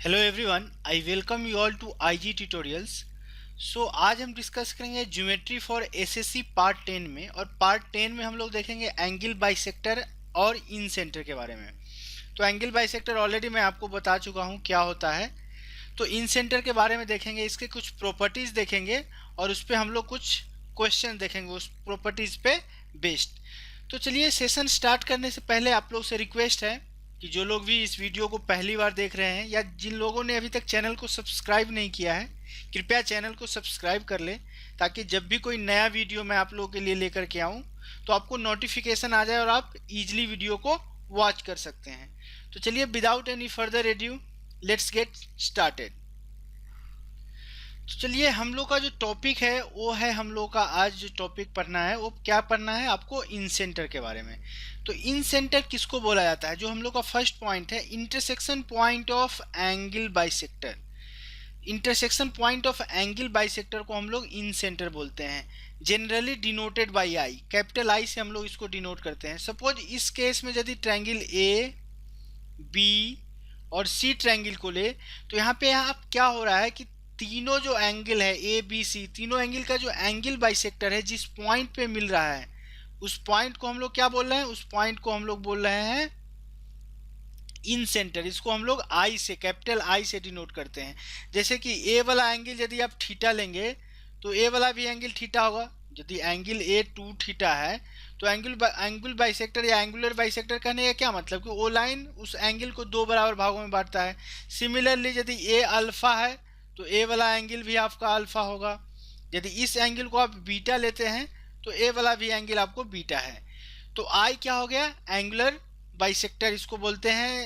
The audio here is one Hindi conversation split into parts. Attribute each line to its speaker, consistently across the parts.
Speaker 1: Hello everyone, I welcome you all to IG tutorials. So आज हम डिस्कस करेंगे ज्योमेट्री फॉर एसएससी पार्ट 10 में, और पार्ट 10 में हम लोग देखेंगे एंगल बाइसेक्टर और इन सेंटर के बारे में। तो एंगल बाइसेक्टर ऑलरेडी मैं आपको बता चुका हूँ क्या होता है। तो इन सेंटर के बारे में देखेंगे, इसके कुछ प्रॉपर्टीज़ देखेंगे और उस पर हम लोग कुछ क्वेश्चन देखेंगे उस प्रॉपर्टीज़ पे बेस्ड। तो चलिए, सेशन स्टार्ट करने से पहले आप लोग से रिक्वेस्ट है कि जो लोग भी इस वीडियो को पहली बार देख रहे हैं या जिन लोगों ने अभी तक चैनल को सब्सक्राइब नहीं किया है, कृपया चैनल को सब्सक्राइब कर लें, ताकि जब भी कोई नया वीडियो मैं आप लोगों के लिए लेकर के आऊँ तो आपको नोटिफिकेशन आ जाए और आप इजीली वीडियो को वॉच कर सकते हैं। तो चलिए, without any further edu, let's get started. तो चलिए, हम लोग का जो टॉपिक है वो है, हम लोग का आज जो टॉपिक पढ़ना है वो क्या पढ़ना है आपको, इन सेंटर के बारे में। तो इन सेंटर किसको बोला जाता है? जो हम लोग का फर्स्ट पॉइंट है, intersection point of angle bisector. Intersection point of angle bisector को हम लोग इन सेंटर बोलते हैं, generally denoted by I, capital I से हम लोग इसको डिनोट करते हैं। सपोज इस केस में यदि ट्रायंगल ए, बी और सी ट्रायंगल को ले, तो यहाँ पे आप क्या हो रहा है कि तीनों जो एंगल है ए बी सी, तीनों एंगल का जो एंगल बाइसेक्टर है जिस पॉइंट पे मिल रहा है, उस पॉइंट को हम लोग क्या बोल रहे हैं? उस पॉइंट को हम लोग बोल रहे हैं इन सेंटर। इसको हम लोग आई से, कैपिटल आई से डिनोट करते हैं। जैसे कि ए वाला एंगल यदि आप थीटा लेंगे तो ए वाला भी एंगल थीटा होगा। यदि एंगल ए 2 थीटा है तो एंगल बाइसेक्टर या एंगुलर बाइसेक्टर कहने का क्या मतलब कि वो लाइन उस एंगल को दो बराबर भागों में बांटता है। सिमिलरली यदि ए अल्फा है तो ए वाला एंगल भी आपका अल्फा होगा। यदि इस एंगल को आप बीटा लेते हैं तो ए वाला भी एंगल आपको बीटा है। तो आई क्या हो गया? एंगुलर बाइसेक्टर इसको बोलते हैं।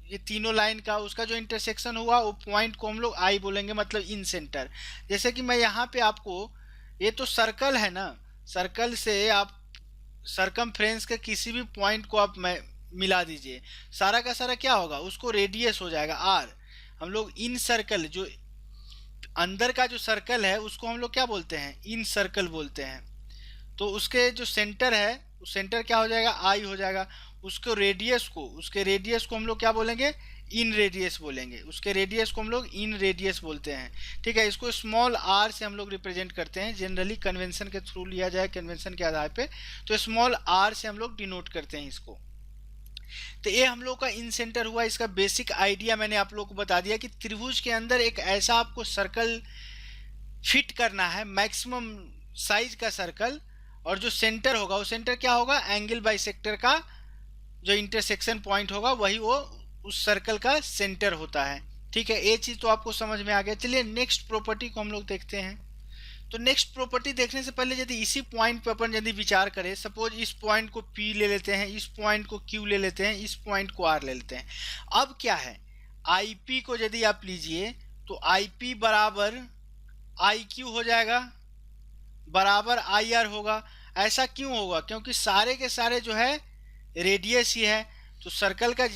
Speaker 1: ये तीनों लाइन का उसका जो इंटरसेक्शन हुआ वो पॉइंट को हम लोग आई बोलेंगे, मतलब इन सेंटर। जैसे कि मैं यहाँ पे आपको, ये तो सर्कल है ना, सर्कल से आप सरकमफ्रेंस के किसी भी पॉइंट को आप मिला दीजिए, सारा का सारा क्या होगा? उसको रेडियस हो जाएगा आर। हम लोग इन सर्कल, जो अंदर का जो सर्कल है उसको हम लोग क्या बोलते हैं? इन सर्कल बोलते हैं। तो उसके जो सेंटर है, उस सेंटर क्या हो जाएगा? आई हो जाएगा। उसके रेडियस को हम लोग क्या बोलेंगे? इन रेडियस बोलेंगे। उसके रेडियस को हम लोग इन रेडियस बोलते हैं, ठीक है। इसको स्मॉल आर से हम लोग रिप्रेजेंट करते हैं, जनरली कन्वेंशन के थ्रू लिया जाए, कन्वेंशन के आधार पे, तो स्मॉल आर से हम लोग डिनोट करते हैं इसको। तो ये हम लोग का इन सेंटर हुआ। इसका बेसिक आइडिया मैंने आप लोग को बता दिया कि त्रिभुज के अंदर एक ऐसा आपको सर्कल फिट करना है, मैक्सिमम साइज का सर्कल, और जो सेंटर होगा वो सेंटर क्या होगा? एंगल बाइसेक्टर का जो इंटरसेक्शन पॉइंट होगा वही वो उस सर्कल का सेंटर होता है, ठीक है। ये चीज़ तो आपको समझ में आ गया। चलिए, नेक्स्ट प्रॉपर्टी को हम लोग देखते हैं। तो नेक्स्ट प्रॉपर्टी देखने से पहले यदि इसी पॉइंट पर अपन यदि विचार करें, सपोज इस पॉइंट को P ले लेते हैं, इस पॉइंट को Q ले लेते हैं, इस पॉइंट को R ले लेते हैं। अब क्या है, IP को यदि आप लीजिए तो IP बराबर IQ हो जाएगा, बराबर IR होगा। ऐसा क्यों होगा? क्योंकि सारे के सारे जो है रेडियस ही है। तो सर्कल का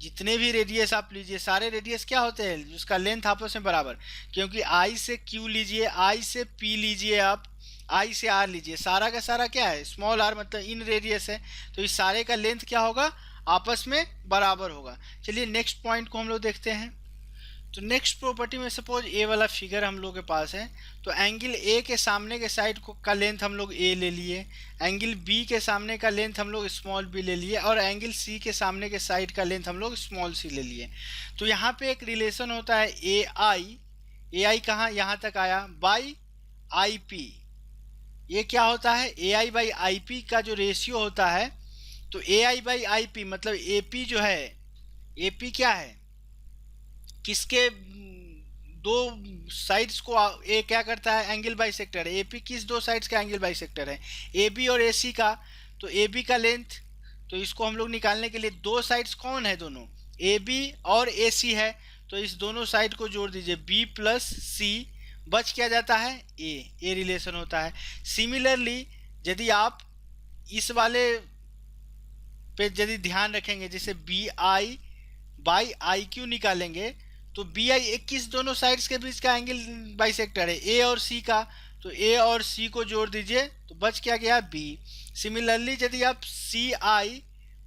Speaker 1: जितने भी रेडियस आप लीजिए, सारे रेडियस क्या होते हैं? उसका लेंथ आपस में बराबर। क्योंकि आई से क्यू लीजिए, आई से पी लीजिए, आप आई से आर लीजिए, सारा का सारा क्या है? स्मॉल आर, मतलब इन रेडियस है। तो इस सारे का लेंथ क्या होगा? आपस में बराबर होगा। चलिए, नेक्स्ट पॉइंट को हम लोग देखते हैं। तो नेक्स्ट प्रॉपर्टी में सपोज ए वाला फिगर हम लोग के पास है, तो एंगल ए के सामने के साइड को का लेंथ हम लोग ए ले लिए, एंगल बी के सामने का लेंथ हम लोग स्मॉल बी ले लिए, और एंगल सी के सामने के साइड का लेंथ हम लोग स्मॉल सी ले लिए। तो यहाँ पे एक रिलेशन होता है ए आई कहाँ? यहाँ तक आया, बाई आई पी। ये क्या होता है? ए आई बाई आई पी का जो रेशियो होता है, तो ए आई बाई आई पी मतलब ए पी जो है, ए पी क्या है? किसके दो साइड्स को ए क्या करता है? एंगल बाइसेक्टर है। एपी किस दो साइड्स का एंगल बाइसेक्टर है? ए बी और ए सी का। तो ए बी का लेंथ, तो इसको हम लोग निकालने के लिए, दो साइड्स कौन है? दोनों ए बी और ए सी है। तो इस दोनों साइड को जोड़ दीजिए, बी प्लस सी, बच क्या जाता है? ए रिलेशन होता है। सिमिलरली यदि आप इस वाले पे यदि ध्यान रखेंगे, जैसे B I by I Q निकालेंगे, तो बी आई किस दोनों साइड्स के बीच का एंगल बाइसेक्टर है? ए और सी का। तो ए और सी को जोड़ दीजिए तो बच क्या गया? बी। सिमिलरली यदि आप सी आई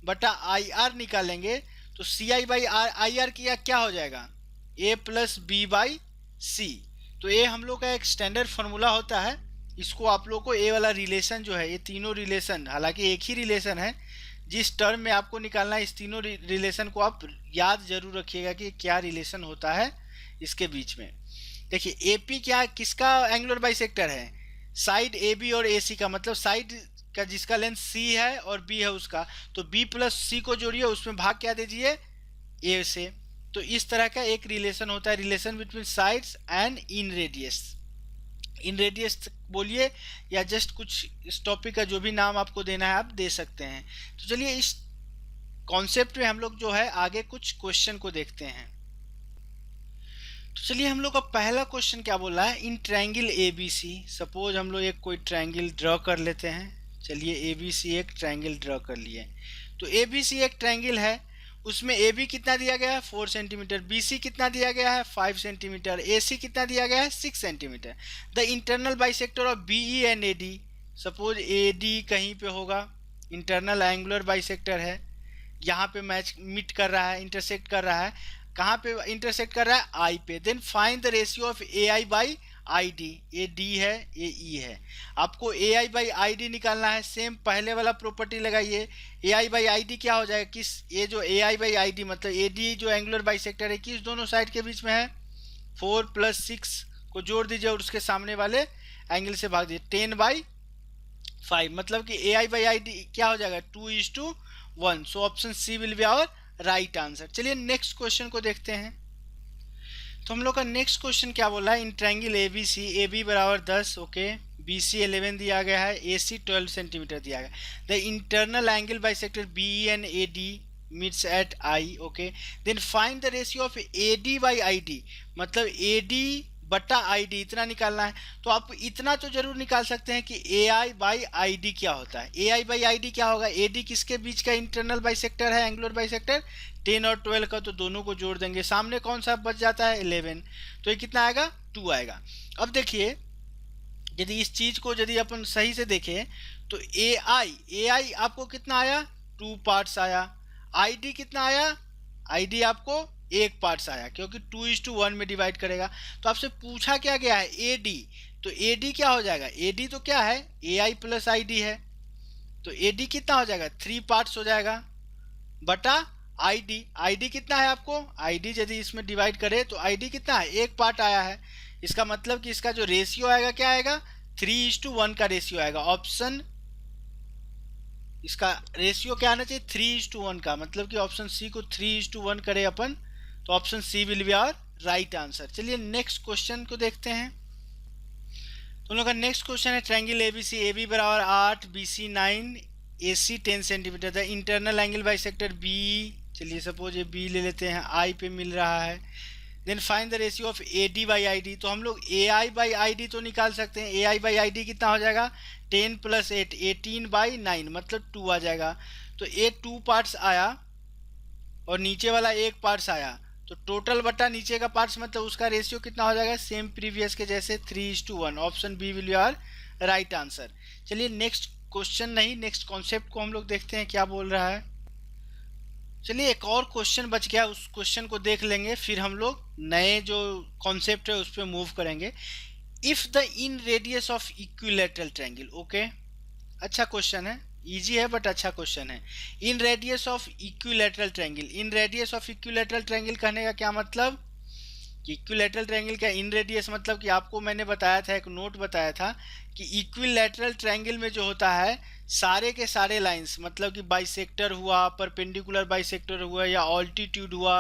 Speaker 1: बटा आई आर निकालेंगे तो सी आई बाई आर, आई आर की क्या हो जाएगा? ए प्लस बी बाई सी। तो ये हम लोग का एक स्टैंडर्ड फार्मूला होता है। इसको आप लोग को ए वाला रिलेशन जो है, ये तीनों रिलेशन, हालांकि एक ही रिलेशन है, जिस टर्म में आपको निकालना है इस तीनों रिलेशन को आप याद जरूर रखिएगा कि क्या रिलेशन होता है इसके बीच में। देखिए एपी क्या, किसका एंगुलर बाइसेक्टर है? साइड ए बी और ए सी का, मतलब साइड का जिसका लेंथ सी है और बी है उसका। तो बी प्लस सी को जोड़िए, उसमें भाग क्या दीजिए? ए से। तो इस तरह का एक रिलेशन होता है, relation between sides and in radius. In radius बोलिए या जस्ट कुछ इस टॉपिक का जो भी नाम आपको देना है आप दे सकते हैं। तो चलिए इस कॉन्सेप्ट में हम लोग जो है आगे कुछ क्वेश्चन को देखते हैं। तो चलिए हम लोग का पहला क्वेश्चन क्या बोल रहा है? In triangle A B C, suppose हम लोग एक कोई ट्रायंगल ड्रॉ कर लेते हैं। चलिए ए बी सी एक ट्रायंगल ड्रॉ कर लिए। तो ए बी सी एक ट्रायंगल है, उसमें ए बी कितना दिया गया है? 4 सेंटीमीटर। बी सी कितना दिया गया है? 5 सेंटीमीटर। ए सी कितना दिया गया है? 6 centimetre. The internal bisector of B E and A D, suppose A D कहीं पे होगा, इंटरनल एंगुलर बाइसेक्टर है, यहाँ पे मैच मीट कर रहा है, इंटरसेक्ट कर रहा है। कहाँ पे इंटरसेक्ट कर रहा है? आई पे। Then find the ratio of A I by I D. A D है, ए ई है, आपको ए आई बाई आई डी निकालना है। सेम पहले वाला प्रॉपर्टी लगाइए। ए आई बाई आई डी क्या हो जाएगा? किस, ये जो ए आई बाई आई डी मतलब ए डी जो एंगुलर बाइसेक्टर है, किस दोनों साइड के बीच में है? 4 + 6 को जोड़ दीजिए और उसके सामने वाले एंगल से भाग दीजिए, 10/5। मतलब कि ए आई बाई आई डी क्या हो जाएगा? 2:1। So option C will be our right answer. चलिए नेक्स्ट क्वेश्चन को देखते हैं। तो हम लोग का नेक्स्ट क्वेश्चन क्या बोला है? In triangle A B C, A B बराबर 10, ओके, बी सी 11 दिया गया है, ए सी 12 सेंटीमीटर दिया गया है। The internal angle bisector B E and A D meets at I, okay. Then find the ratio of A D by I D, मतलब ए डी बटा आई डी इतना निकालना है। तो आप इतना तो जरूर निकाल सकते हैं कि ए आई बाई आई डी क्या होता है। ए आई बाई आई डी क्या होगा? ए डी किसके बीच का इंटरनल बाइसेक्टर है, एंगुलर बाइसेक्टर? 10 और 12 का, तो दोनों को जोड़ देंगे, सामने कौन सा बच जाता है? 11। तो ये कितना आएगा? 2 आएगा। अब देखिए यदि इस चीज को यदि अपन सही से देखें तो ए आई आपको कितना आया? 2 पार्ट्स आया। आई डी कितना आया? आई डी आपको 1 पार्ट्स आया, क्योंकि 2:1 में डिवाइड करेगा। तो आपसे पूछा क्या गया है? A D. तो ए डी क्या हो जाएगा? ए डी तो क्या है? ए आई प्लस आई डी है। तो ए डी कितना हो जाएगा? 3 पार्ट्स हो जाएगा बटा आई डी। आई डी कितना है आपको? आई डी यदि इसमें डिवाइड करे तो आई डी कितना है? 1 पार्ट आया है। इसका मतलब कि इसका जो रेशियो आएगा क्या आएगा? 3:1 का रेशियो आएगा। ऑप्शन, इसका रेशियो क्या आना चाहिए? 3:1 का, मतलब कि ऑप्शन सी को 3:1 करे अपन, तो option C will be our right answer. चलिए नेक्स्ट क्वेश्चन को देखते हैं। तो हम लोग का नेक्स्ट क्वेश्चन है triangle A B C, A B बराबर 8, B C 9, A C 10 centimetre. The internal angle bisector B, चलिए सपोज ये बी ले लेते हैं, आई पे मिल रहा है। Then find the ratio of A D by I D. तो हम लोग ए आई बाई आई डी तो निकाल सकते हैं। ए आई बाई आई डी कितना हो जाएगा? 10 + 8, 18/9, मतलब 2 आ जाएगा। तो ए 2 पार्ट्स आया और नीचे वाला 1 पार्ट्स आया, तो टोटल बटा नीचे का पार्ट्स, मतलब उसका रेशियो कितना हो जाएगा? सेम प्रीवियस के जैसे 3:1। Option B will be our right answer. चलिए नेक्स्ट क्वेश्चन नहीं, नेक्स्ट कॉन्सेप्ट को हम लोग देखते हैं क्या बोल रहा है। चलिए एक और क्वेश्चन बच गया, उस क्वेश्चन को देख लेंगे, फिर हम लोग नए जो कॉन्सेप्ट है उस पर मूव करेंगे। If the in radius of equilateral triangle, okay, अच्छा क्वेश्चन है, इजी है बट अच्छा क्वेश्चन है। इन radius of equilateral triangle, in radius of equilateral triangle कहने का क्या मतलब? इक्विलैटरल ट्रायंगल का इन रेडियस मतलब कि आपको मैंने बताया था, एक नोट बताया था कि इक्विलैटरल ट्रायंगल में जो होता है सारे के सारे लाइंस, मतलब कि बाइसेक्टर हुआ, परपेंडिकुलर बाइसेक्टर हुआ, या ऑल्टीट्यूड हुआ,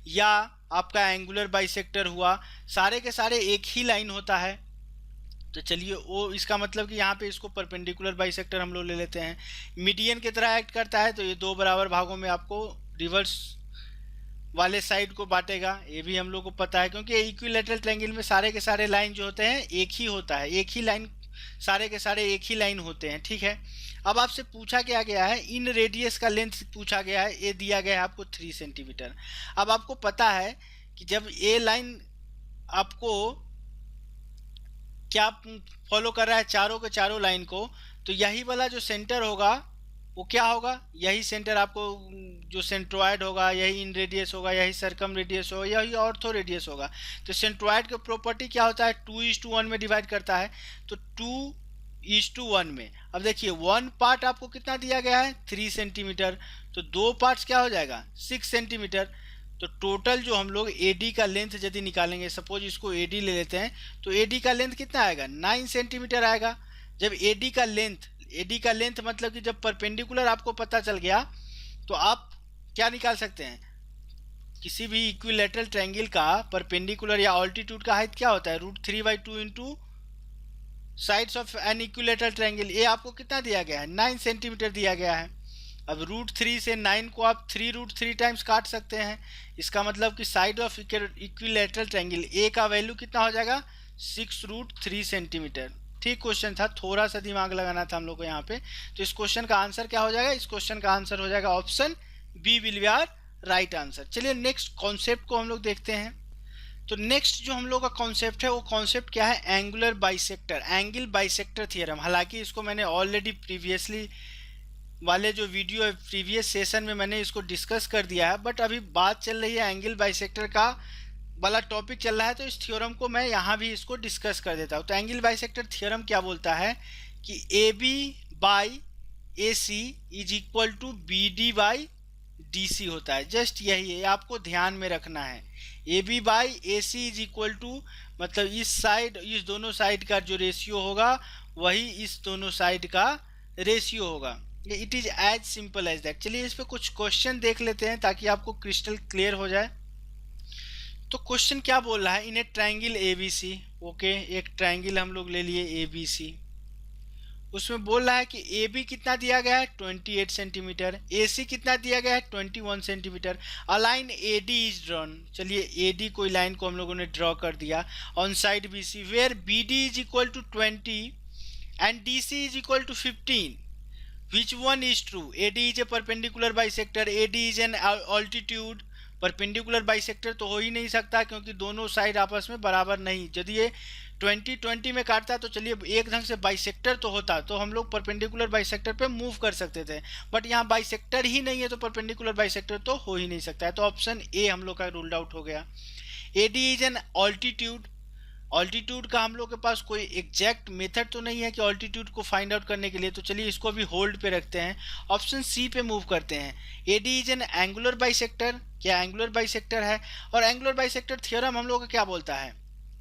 Speaker 1: या आपका एंगुलर बाइसेक्टर हुआ, सारे के सारे एक ही लाइन होता है। तो चलिए वो इसका मतलब कि यहाँ पे इसको परपेंडिकुलर बाइसेक्टर हम लोग ले लेते हैं। मीडियन की तरह एक्ट करता है, तो ये 2 बराबर भागों में आपको रिवर्स वाले साइड को बांटेगा, ये भी हम लोग को पता है, क्योंकि इक्विलैटरल ट्रायंगल में सारे के सारे लाइन जो होते हैं एक ही होता है, एक ही लाइन, सारे के सारे एक ही लाइन होते हैं, ठीक है। अब आपसे पूछा क्या गया है? इन रेडियस का लेंथ पूछा गया है, ये दिया गया है आपको 3 सेंटीमीटर। अब आपको पता है कि जब ये लाइन आपको क्या फॉलो कर रहा है, चारों के चारों लाइन को, तो यही वाला जो सेंटर होगा वो क्या होगा, यही सेंटर आपको जो सेंट्रोइड होगा, यही इन रेडियस होगा, यही सर्कम रेडियस होगा, यही ऑर्थो रेडियस होगा। तो सेंट्रोइड का प्रॉपर्टी क्या होता है, 2:1 में डिवाइड करता है। तो 2:1 में अब देखिए 1 पार्ट आपको कितना दिया गया है, 3 सेंटीमीटर, तो 2 पार्ट्स क्या हो जाएगा, 6 सेंटीमीटर। तो टोटल जो हम लोग एडी का लेंथ यदि निकालेंगे, सपोज इसको एडी ले लेते हैं, तो एडी का लेंथ कितना आएगा, 9 सेंटीमीटर आएगा। जब एडी का लेंथ मतलब कि जब परपेंडिकुलर आपको पता चल गया, तो आप क्या निकाल सकते हैं, किसी भी इक्विलेटरल ट्रायंगल का परपेंडिकुलर या ऑल्टीट्यूड का हाइट क्या होता है, √3/2 into sides of an equilateral triangle. ये आपको कितना दिया गया है, 9 सेंटीमीटर दिया गया है। अब √3 से 9 को आप 3√3 टाइम्स काट सकते हैं। इसका मतलब कि side of equilateral triangle A का वैल्यू कितना हो जाएगा, 6√3 सेंटीमीटर। ठीक क्वेश्चन था, थोड़ा सा दिमाग लगाना था हम लोग को यहाँ पे। तो इस क्वेश्चन का आंसर क्या हो जाएगा, इस क्वेश्चन का आंसर हो जाएगा option B will be our right answer. चलिए नेक्स्ट कॉन्सेप्ट को हम लोग देखते हैं। तो नेक्स्ट जो हम लोग का कॉन्सेप्ट है, वो कॉन्सेप्ट क्या है, angular bisector, angle bisector theorem. हालांकि इसको मैंने ऑलरेडी प्रीवियसली वाले जो वीडियो है, प्रीवियस सेशन में मैंने इसको डिस्कस कर दिया है, बट अभी बात चल रही है एंगल बाइसेक्टर का वाला टॉपिक चल रहा है, तो इस थ्योरम को मैं यहाँ भी इसको डिस्कस कर देता हूँ। तो एंगल बाइसेक्टर थ्योरम क्या बोलता है कि AB/AC is equal to BD/DC होता है। जस्ट यही है, आपको ध्यान में रखना है। AB/AC इज इक्वल टू मतलब इस साइड, इस दोनों साइड का जो रेशियो होगा वही इस दोनों साइड का रेशियो होगा। It is as simple as that. चलिए इस पे कुछ क्वेश्चन देख लेते हैं ताकि आपको क्रिस्टल क्लियर हो जाए। तो क्वेश्चन क्या बोल रहा है, in a triangle ABC, okay, एक ट्रायंगल हम लोग ले लिए ABC, उसमें बोल रहा है कि AB कितना दिया गया है, 28 सेंटीमीटर, AC कितना दिया गया है, 21 centimetre. A line AD is drawn. चलिए AD कोई लाइन को हम लोगों ने ड्रॉ कर दिया on side BC, where BD is equal to 20 and DC is equal to 15। Which one is true? AD is a perpendicular bisector, AD is an altitude। Perpendicular bisector तो हो ही नहीं सकता क्योंकि दोनों साइड आपस में बराबर नहीं। यदि ये 20-20 में काटता तो चलिए एक ढंग से बाइसेक्टर तो होता, तो हम लोग परपेंडिकुलर बाइसेक्टर पे मूव कर सकते थे, बट यहाँ बाइसेक्टर ही नहीं है तो परपेंडिकुलर बाइसेक्टर तो हो ही नहीं सकता है। तो ऑप्शन ए हम लोग का रूल्ड आउट हो गया। A D is an altitude. Altitude का हम लोग के पास कोई एग्जैक्ट मेथड तो नहीं है कि ऑल्टीट्यूड को फाइंड आउट करने के लिए, तो चलिए इसको भी होल्ड पे रखते हैं, ऑप्शन सी पे मूव करते हैं। A D is an angular bisector, क्या एंगुलर बाइसेक्टर है? और एंगुलर बाइसेक्टर थ्योरम हम लोग का क्या बोलता है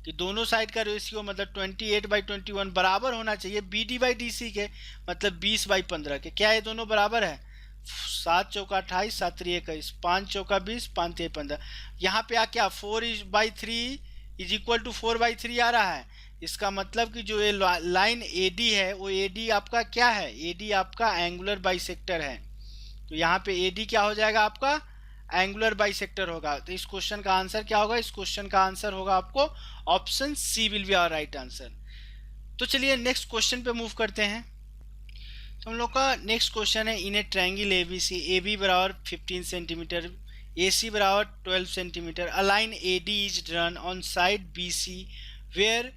Speaker 1: कि दोनों साइड का रेशियो मतलब 28/21 बराबर होना चाहिए BD/DC के, मतलब 20/15 के। क्या ये दोनों बराबर है? 7 चौका 28, 7 त्रिक 21, 5 चौका 20, 5 तिक 15। यहाँ पे आ क्या 4/3 इज इक्वल टू 4/3 आ रहा है। इसका मतलब कि जो ये लाइन AD है वो AD आपका क्या है, AD आपका एंगुलर बाइसेक्टर है। तो यहाँ पे AD क्या हो जाएगा, आपका एंगुलर बाइसेक्टर होगा। तो इस क्वेश्चन का आंसर क्या होगा, इस क्वेश्चन का आंसर होगा आपको option C will be our right answer. तो चलिए नेक्स्ट क्वेश्चन पे मूव करते हैं। तो हम लोग का नेक्स्ट क्वेश्चन है, in a triangle ABC, AB बराबर 15 सेंटीमीटर, AC बराबर 12 centimetre, a line AD is drawn on side BC where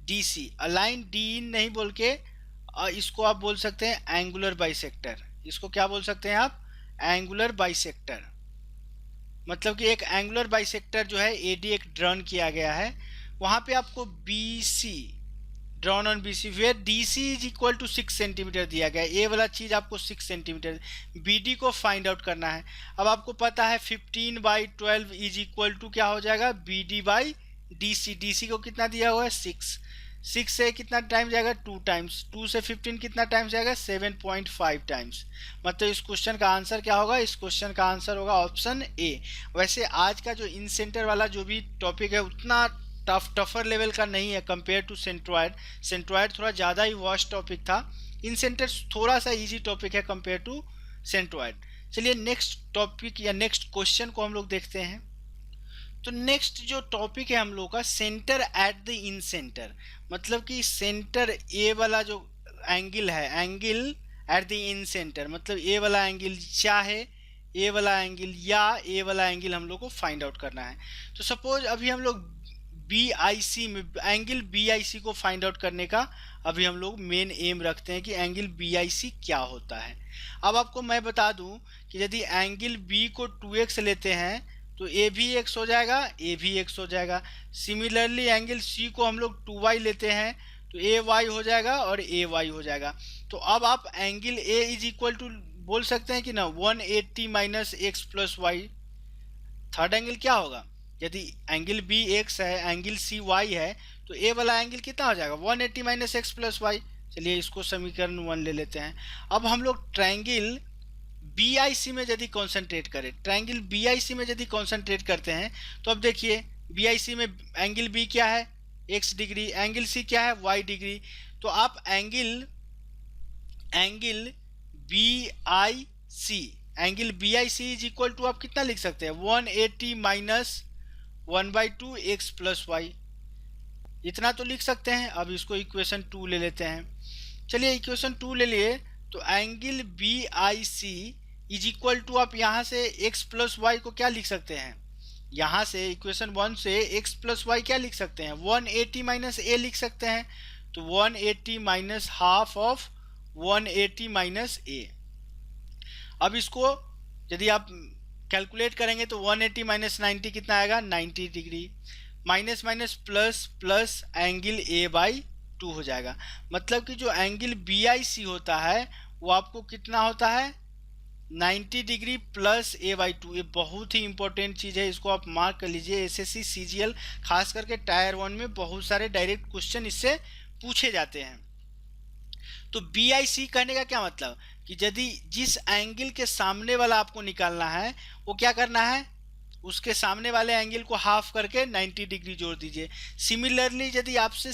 Speaker 1: DC, a line D नहीं बोल के इसको आप बोल सकते हैं एंगुलर बाइसेक्टर। इसको क्या बोल सकते हैं आप, एंगुलर बाइसेक्टर। मतलब कि एक एंगुलर बाइसेक्टर जो है AD एक ड्रॉन किया गया है, वहाँ पे आपको BC drawn on BC where DC is equal to 6 centimetre दिया गया है। ये वाला चीज़ आपको 6 सेंटीमीटर, BD को फाइंड आउट करना है। अब आपको पता है 15/12 इज इक्वल टू क्या हो जाएगा, BD/DC। DC को कितना दिया हुआ है, 6 से कितना टाइम जाएगा, 2 टाइम्स, 2 से 15 कितना टाइम जाएगा, 7.5 टाइम्स। मतलब इस क्वेश्चन का आंसर क्या होगा, इस क्वेश्चन का आंसर होगा ऑप्शन ए। वैसे आज का जो इन सेंटर वाला जो भी टॉपिक है उतना टफर लेवल का नहीं है कंपेयर टू सेंट्रॉयड। सेंट्रॉयड थोड़ा ज़्यादा ही वास्ट टॉपिक था, इन सेंटर थोड़ा सा इजी टॉपिक है कंपेयर टू सेंट्रॉयड। चलिए नेक्स्ट टॉपिक या नेक्स्ट क्वेश्चन को हम लोग देखते हैं। तो नेक्स्ट जो टॉपिक है हम लोग का, centre at the in centre, मतलब कि सेंटर ए वाला जो एंगल है, angle at the in centre, मतलब ए वाला एंगल चाहे ए वाला एंगल या ए वाला एंगल हम लोग को फाइंड आउट करना है। तो सपोज अभी हम लोग BIC में, एंगल BIC को फाइंड आउट करने का अभी हम लोग मेन एम रखते हैं कि एंगल BIC क्या होता है। अब आपको मैं बता दूं कि यदि एंगल B को 2x लेते हैं तो A भी x हो जाएगा, A भी x हो जाएगा। सिमिलरली एंगल C को हम लोग 2y लेते हैं तो AY हो जाएगा और AY हो जाएगा। तो अब आप angle A is equal to बोल सकते हैं कि ना 180 minus x plus y. Third angle क्या होगा, यदि एंगल बी एक्स है, एंगल सी वाई है, तो ए वाला एंगल कितना हो जाएगा 180 माइनस एक्स प्लस वाई। चलिए इसको समीकरण 1 ले लेते हैं। अब हम लोग ट्रायंगल BIC में यदि कॉन्सेंट्रेट करें, ट्रायंगल BIC में यदि कॉन्सेंट्रेट करते हैं तो अब देखिए BIC में एंगल बी क्या है x डिग्री, एंगल सी क्या है y डिग्री। तो आप angle BIC, angle BIC is equal to आप कितना लिख सकते हैं 180 माइनस 1/2 x प्लस वाई, इतना तो लिख सकते हैं। अब इसको इक्वेशन 2 ले लेते हैं। चलिए इक्वेशन 2 ले लिए तो angle BIC is equal to आप यहाँ से x प्लस वाई को क्या लिख सकते हैं, यहाँ से इक्वेशन 1 से x प्लस वाई क्या लिख सकते हैं 180 माइनस a लिख सकते हैं। तो 180 minus half of 180 minus a। अब इसको यदि आप कैलकुलेट करेंगे तो 180 माइनस 90 कितना आएगा 90 degree, minus minus plus plus angle A/2 हो जाएगा। मतलब कि जो एंगल BIC होता है वो आपको कितना होता है 90 डिग्री प्लस A/2। ये बहुत ही इंपॉर्टेंट चीज़ है, इसको आप मार्क कर लीजिए। SSC CGL खास करके टायर 1 में बहुत सारे डायरेक्ट क्वेश्चन इससे पूछे जाते हैं। तो BIC कहने का क्या मतलब कि यदि जिस एंगल के सामने वाला आपको निकालना है वो क्या करना है, उसके सामने वाले एंगल को हाफ करके 90 डिग्री जोड़ दीजिए। सिमिलरली यदि आपसे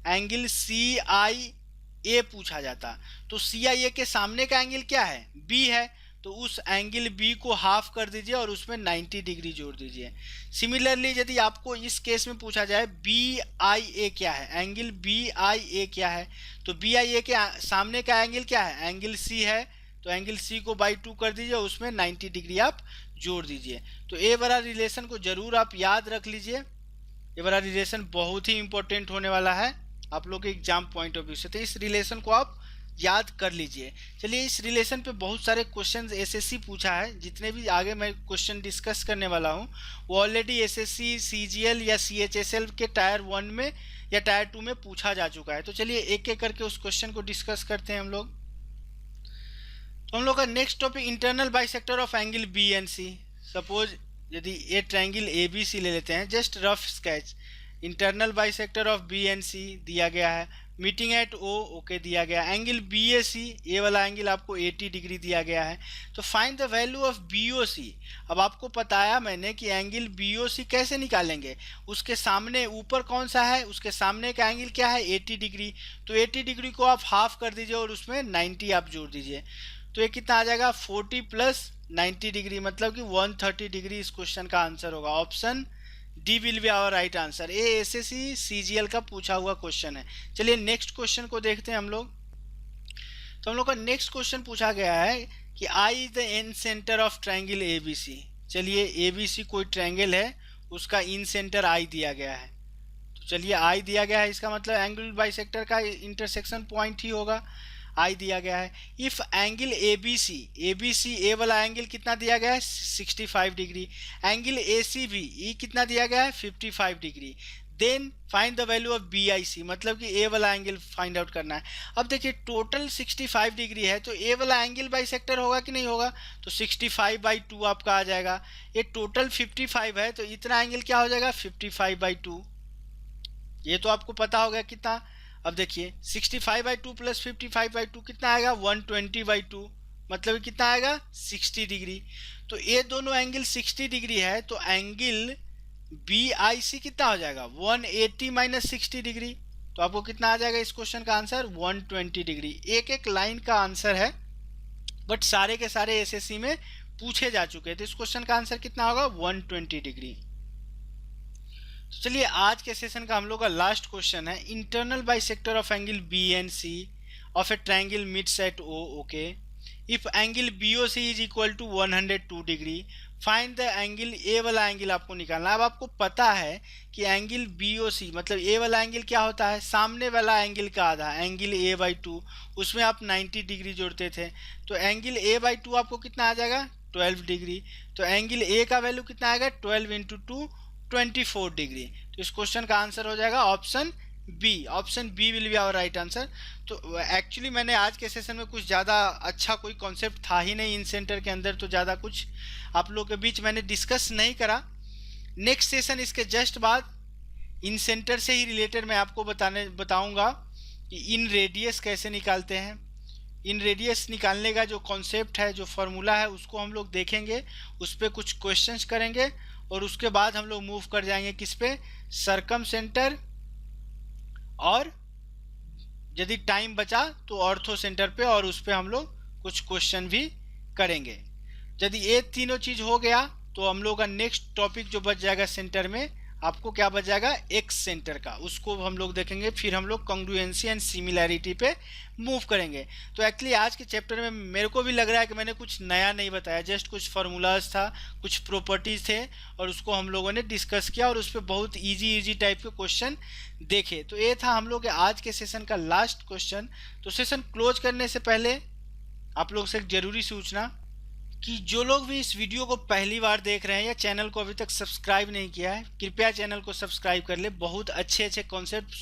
Speaker 1: एंगल CIA पूछा जाता तो CIA के सामने का एंगल क्या है B है, तो उस एंगल B को हाफ कर दीजिए और उसमें 90 डिग्री जोड़ दीजिए। सिमिलरली यदि आपको इस केस में पूछा जाए BIA क्या है, एंगल BIA क्या है, तो BIA के सामने का एंगल क्या है एंगल C है, तो एंगल C को बाई 2 कर दीजिए, उसमें 90 डिग्री आप जोड़ दीजिए। तो ये वाला रिलेशन को जरूर आप याद रख लीजिए, ये वाला रिलेशन बहुत ही इंपॉर्टेंट होने वाला है आप लोग के एग्जाम पॉइंट ऑफ व्यू से, तो इस रिलेशन को आप याद कर लीजिए। चलिए इस रिलेशन पे बहुत सारे क्वेश्चन SSC पूछा है, जितने भी आगे मैं क्वेश्चन डिस्कस करने वाला हूँ वो ऑलरेडी SSC CGL या CHSL के टायर 1 में या टायर 2 में पूछा जा चुका है। तो चलिए एक एक करके उस क्वेश्चन को डिस्कस करते हैं हम लोग। तो हम लोग का next topic internal bisector of angle BNC। Suppose यदि ये ट्रायंगल ABC ले लेते हैं, just rough sketch, internal bisector of BNC दिया गया है, मीटिंग एट O ओके दिया गया, एंगल BAC ये वाला एंगल आपको 80 डिग्री दिया गया है। तो find the value of BOC। अब आपको बताया मैंने कि एंगल BOC कैसे निकालेंगे, उसके सामने ऊपर कौन सा है, उसके सामने का एंगल क्या है 80 डिग्री, तो 80 डिग्री को आप हाफ कर दीजिए और उसमें 90 आप जोड़ दीजिए। तो ये कितना आ जाएगा 40 प्लस 90 डिग्री, मतलब कि 130 डिग्री इस क्वेश्चन का आंसर होगा। Option D will be our right answer. ये SSC CGL का पूछा हुआ क्वेश्चन है। चलिए नेक्स्ट क्वेश्चन को देखते हैं हम लोग। तो हम लोग का नेक्स्ट क्वेश्चन पूछा गया है कि I is the in centre of triangle ABC। चलिए ABC कोई ट्रायंगल है, उसका इन सेंटर I दिया गया है। तो चलिए I दिया गया है, इसका मतलब एंगल बाइसेक्टर का इंटरसेक्शन पॉइंट ही होगा। I दिया गया है। इफ एंगल ABC ए वाला एंगल कितना दिया गया है 65 डिग्री, एंगल ACB ये कितना दिया गया है 55 degree, then find the value of BIC, मतलब कि ए वाला एंगल फाइंड आउट करना है। अब देखिए टोटल 65 डिग्री है, तो ए वाला एंगल बाइसेक्टर होगा कि नहीं होगा, तो 65/2 आपका आ जाएगा। ये टोटल 55 है, तो इतना एंगल क्या हो जाएगा 55/2। ये तो आपको पता होगा कितना। अब देखिए 65/2 प्लस 55/2 कितना आएगा 120/2, मतलब कितना आएगा 60 डिग्री। तो ये दोनों एंगल 60 डिग्री है, तो एंगल BIC कितना हो जाएगा 180 माइनस 60 डिग्री। तो आपको कितना आ जाएगा इस क्वेश्चन का आंसर 120 डिग्री। एक एक लाइन का आंसर है, बट सारे के सारे SSC में पूछे जा चुके हैं। तो इस क्वेश्चन का आंसर कितना होगा 120 डिग्री। तो चलिए आज के सेशन का हम लोग का लास्ट क्वेश्चन है, internal bisector of angle BNC of a triangle mid set O okay. If angle BOC is equal to 102 degree, find the angle, A वाला एंगल आपको निकालना है। अब आपको पता है कि एंगल बी ओ सी, मतलब ए वाला एंगल क्या होता है, सामने वाला एंगल का आधा, एंगल ए बाई टू, उसमें आप 90 डिग्री जोड़ते थे, तो एंगल ए बाई टू आपको कितना आ जाएगा, 12 डिग्री। तो एंगल ए का वैल्यू कितना आएगा, 12 इंटू टू, 24 डिग्री। तो इस क्वेश्चन का आंसर हो जाएगा option B. Option B will be our right answer. तो एक्चुअली मैंने आज के सेशन में कुछ ज़्यादा अच्छा कोई कॉन्सेप्ट था ही नहीं इन सेंटर के अंदर, तो ज़्यादा कुछ आप लोगों के बीच मैंने डिस्कस नहीं करा। नेक्स्ट सेशन इसके जस्ट बाद इन सेंटर से ही रिलेटेड मैं आपको बताऊंगा कि इन रेडियस कैसे निकालते हैं। इन रेडियस निकालने का जो कॉन्सेप्ट है, जो फॉर्मूला है, उसको हम लोग देखेंगे, उस पर कुछ क्वेश्चंस करेंगे और उसके बाद हम लोग मूव कर जाएंगे किस पे, सरकम सेंटर, और यदि टाइम बचा तो ऑर्थो सेंटर पे, और उस पर हम लोग कुछ क्वेश्चन भी करेंगे। यदि ये तीनों चीज हो गया तो हम लोग का नेक्स्ट टॉपिक जो बच जाएगा सेंटर में, आपको क्या बच जाएगा, एक्स सेंटर का, उसको हम लोग देखेंगे। फिर हम लोग कॉन्ग्रुएंसी एंड सिमिलैरिटी पे मूव करेंगे। तो एक्चुअली आज के चैप्टर में मेरे को भी लग रहा है कि मैंने कुछ नया नहीं बताया, जस्ट कुछ फार्मूलाज था, कुछ प्रॉपर्टीज थे, और उसको हम लोगों ने डिस्कस किया और उस पर बहुत इजी टाइप के क्वेश्चन देखे। तो ये था हम लोग के आज के सेशन का लास्ट क्वेश्चन। तो सेशन क्लोज करने से पहले आप लोग से एक जरूरी सूचना कि जो लोग भी इस वीडियो को पहली बार देख रहे हैं या चैनल को अभी तक सब्सक्राइब नहीं किया है, कृपया चैनल को सब्सक्राइब कर ले। बहुत अच्छे कॉन्सेप्ट,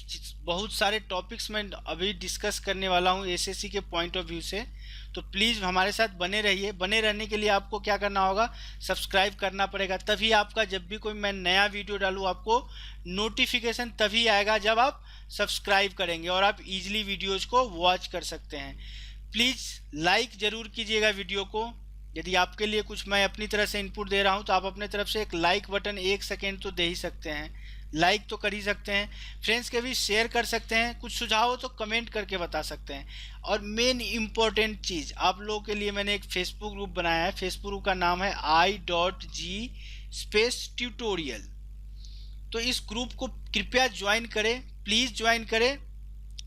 Speaker 1: बहुत सारे टॉपिक्स मैं अभी डिस्कस करने वाला हूं एसएससी के पॉइंट ऑफ व्यू से। तो प्लीज़ हमारे साथ बने रहिए। बने रहने के लिए आपको क्या करना होगा, सब्सक्राइब करना पड़ेगा, तभी आपका जब भी कोई मैं नया वीडियो डालूँ आपको नोटिफिकेशन तभी आएगा जब आप सब्सक्राइब करेंगे, और आप इजीली वीडियोज़ को वॉच कर सकते हैं। प्लीज़ लाइक ज़रूर कीजिएगा वीडियो को। यदि आपके लिए कुछ मैं अपनी तरह से इनपुट दे रहा हूं तो आप अपने तरफ से एक लाइक बटन 1 सेकेंड तो दे ही सकते हैं, लाइक तो कर ही सकते हैं। फ्रेंड्स के भी शेयर कर सकते हैं, कुछ सुझाव हो तो कमेंट करके बता सकते हैं। और मेन इम्पोर्टेंट चीज़, आप लोगों के लिए मैंने एक फेसबुक ग्रुप बनाया है। फेसबुक ग्रुप का नाम है i.g/tutorial। तो इस ग्रुप को कृपया ज्वाइन करें, प्लीज़ ज्वाइन करें,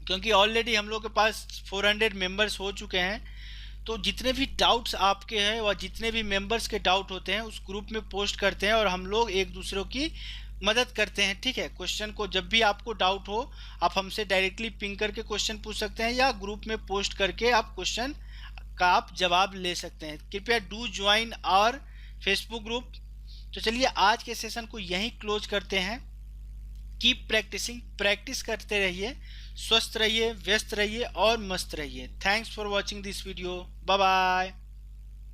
Speaker 1: क्योंकि ऑलरेडी हम लोग के पास 400 मेंबर्स हो चुके हैं। तो जितने भी डाउट्स आपके हैं और जितने भी मेंबर्स के डाउट होते हैं उस ग्रुप में पोस्ट करते हैं, और हम लोग एक दूसरे की मदद करते हैं, ठीक है। क्वेश्चन को जब भी आपको डाउट हो आप हमसे डायरेक्टली पिंग करके क्वेश्चन पूछ सकते हैं, या ग्रुप में पोस्ट करके आप क्वेश्चन का आप जवाब ले सकते हैं। कृपया do join our Facebook group. तो चलिए आज के सेशन को यहीं क्लोज करते हैं। कीप प्रैक्टिसिंग, प्रैक्टिस करते रहिए, स्वस्थ रहिए, व्यस्त रहिए और मस्त रहिए। Thanks for watching this video. Bye bye.